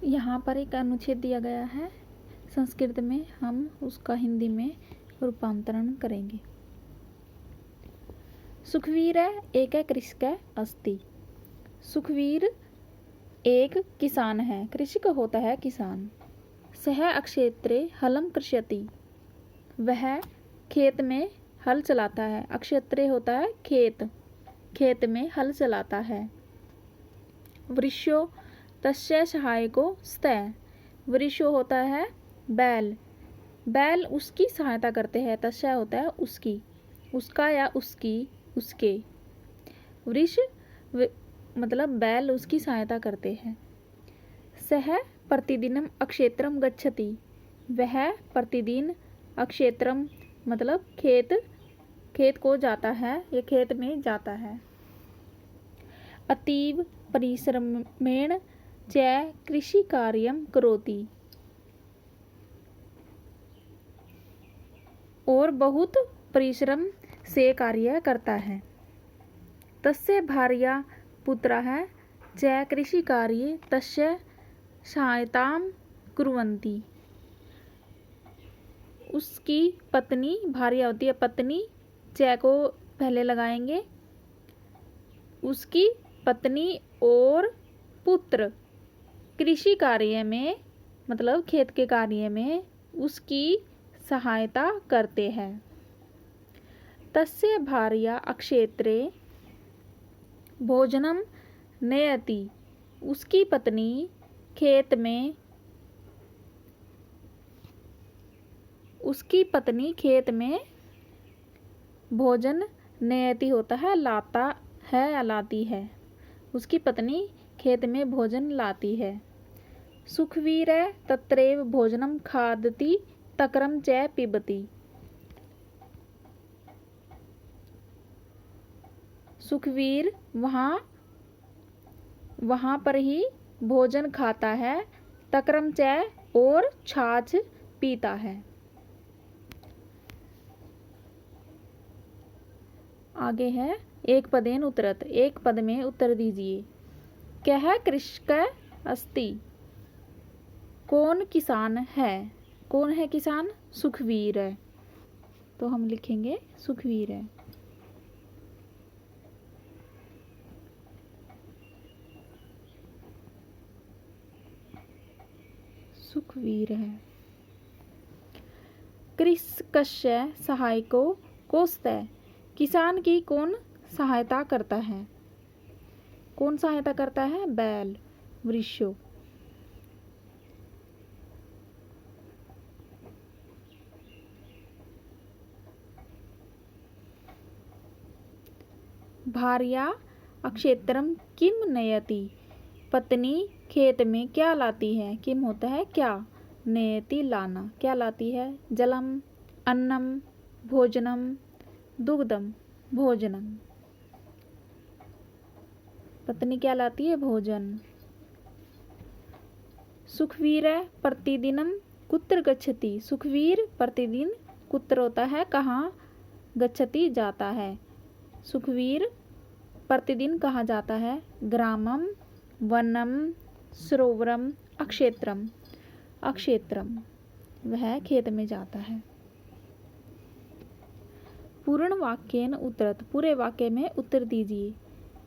यहाँ पर एक अनुच्छेद दिया गया है संस्कृत में, हम उसका हिंदी में रूपांतरण करेंगे। सुखवीर एक कृषक अस्ति। सुखवीर एक किसान है, कृषक होता है किसान। सह अक्षेत्रे हलम कृष्यति, वह खेत में हल चलाता है। अक्षेत्रे होता है खेत, खेत में हल चलाता है। वृषो तस्य सहायको स्तः, वृषो होता है बैल, बैल उसकी सहायता करते हैं। तस्य होता है उसकी, उसका या उसकी, उसके। वृष मतलब बैल उसकी सहायता करते हैं। सह प्रतिदिनम अक्षेत्रम गच्छति, वह प्रतिदिन अक्षेत्रम मतलब खेत को जाता है या खेत में जाता है। अतीव परिश्रमेण च कृषि कार्यम करोति, और बहुत परिश्रम से कार्य करता है। तस्य भार्या पुत्रः च कृषि कार्ये तस्य सहायतां कुर्वन्ति, उसकी पत्नी भार्या होती है, पत्नी च को पहले लगाएंगे। उसकी पत्नी और पुत्र कृषि कार्य में मतलब खेत के कार्य में उसकी सहायता करते हैं। तस्य भार्या अक्षेत्रे भोजनम नयति, उसकी पत्नी खेत में भोजन नयति होता है लाता है या लाती है, उसकी पत्नी खेत में भोजन लाती है। सुखवीर तत्रैव भोजनम खादति तक्रम च पिबति, सुखवीर वहाँ पर ही भोजन खाता है, तक्रम च और छाछ पीता है। आगे है एक पदेन उत्तरत, एक पद में उत्तर दीजिए। कह कृषक अस्ति, कौन किसान है? कौन है किसान? सुखवीर है, तो हम लिखेंगे सुखवीर है। सुखवीर है। कृषकस्य सहायको कोस्तः, किसान की कौन सहायता करता है? कौन सहायता करता है? बैल, वृषो। भार्या अक्षेत्रम किम नयति, पत्नी खेत में क्या लाती है? किम होता है क्या, नयति लाना, क्या लाती है? जलम, अन्नम, भोजनम, दुग्धम, भोजनम। पत्नी क्या लाती है? भोजन। सुखवीर प्रतिदिनम कुत्र गच्छति, सुखवीर प्रतिदिन कुत्र होता है कहाँ, गच्छति जाता है। सुखवीर प्रतिदिन कहाँ जाता है? ग्रामम, वनम, सरोवरम, अक्षेत्रम, अक्षेत्रम, वह खेत में जाता है। पूर्ण वाक्येन उत्तरत, पूरे वाक्य में उत्तर दीजिए।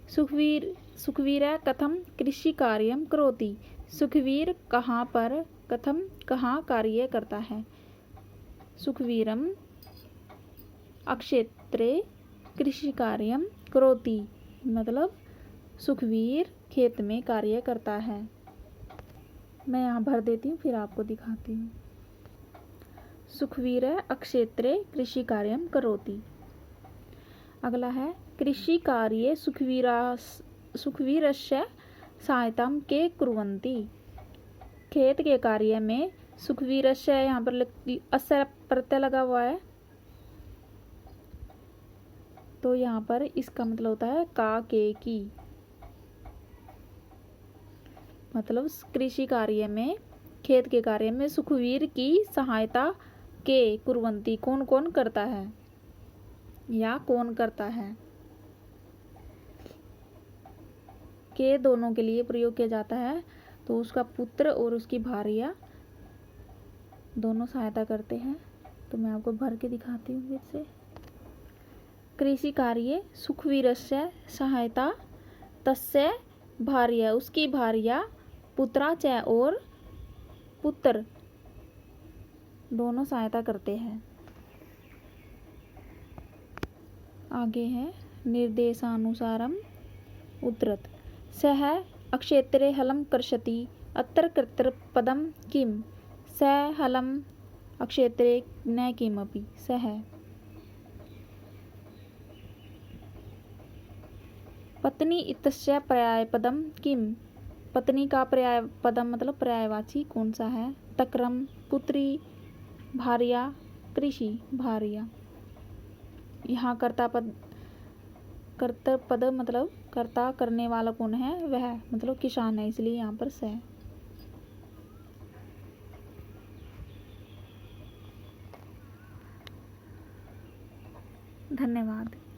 सुखवीर कथम कृषि कार्यम करोति, सुखवीर कहाँ पर, कथम कहाँ कार्य करता है। सुखवीरम अक्षेत्रे कृषि कार्यम करोति, मतलब सुखवीर खेत में कार्य करता है। मैं यहाँ भर देती हूँ, फिर आपको दिखाती हूँ। सुखवीर अक्षेत्रे कृषि कार्यम करोति। अगला है कृषि कार्ये सुखवीरस्य सहायतां के कुर्वन्ति, खेत के कार्य में सुखवीरस्य, यहाँ पर अस्य प्रत्यय लगा हुआ है, तो यहाँ पर इसका मतलब होता है का के की, मतलब कृषि कार्य में खेत के कार्य में सुखवीर की सहायता के कुर्वन्ति, कौन कौन करता है या कौन करता है। के दोनों के लिए प्रयोग किया जाता है। तो उसका पुत्र और उसकी भार्या दोनों सहायता करते हैं। तो मैं आपको भर के दिखाती हूँ फिर से। कृषि कार्य सुखवीरस्य सहायता तस्य भार्या, उसकी भार्या, पुत्रा च और पुत्र दोनों सहायता करते हैं। आगे है निर्देशानुसारम उद्धरत। सः अक्षेत्रे हलं कर्षति अत्र कर्तृपदं किम, स हलम् अक्षेत्रे न किमपि। सः पत्नी इत्यस्य पर्यायपदं किम, पत्नी का पर्यायपदम मतलब पर्यायवाची कौन सा है। तक्रम पुत्री, भार्या, कृषि भार्या। यहाँ कर्तापद मतलब कर्ता करने वाला कौन है, वह मतलब किसान है, इसलिए यहाँ पर स। धन्यवाद।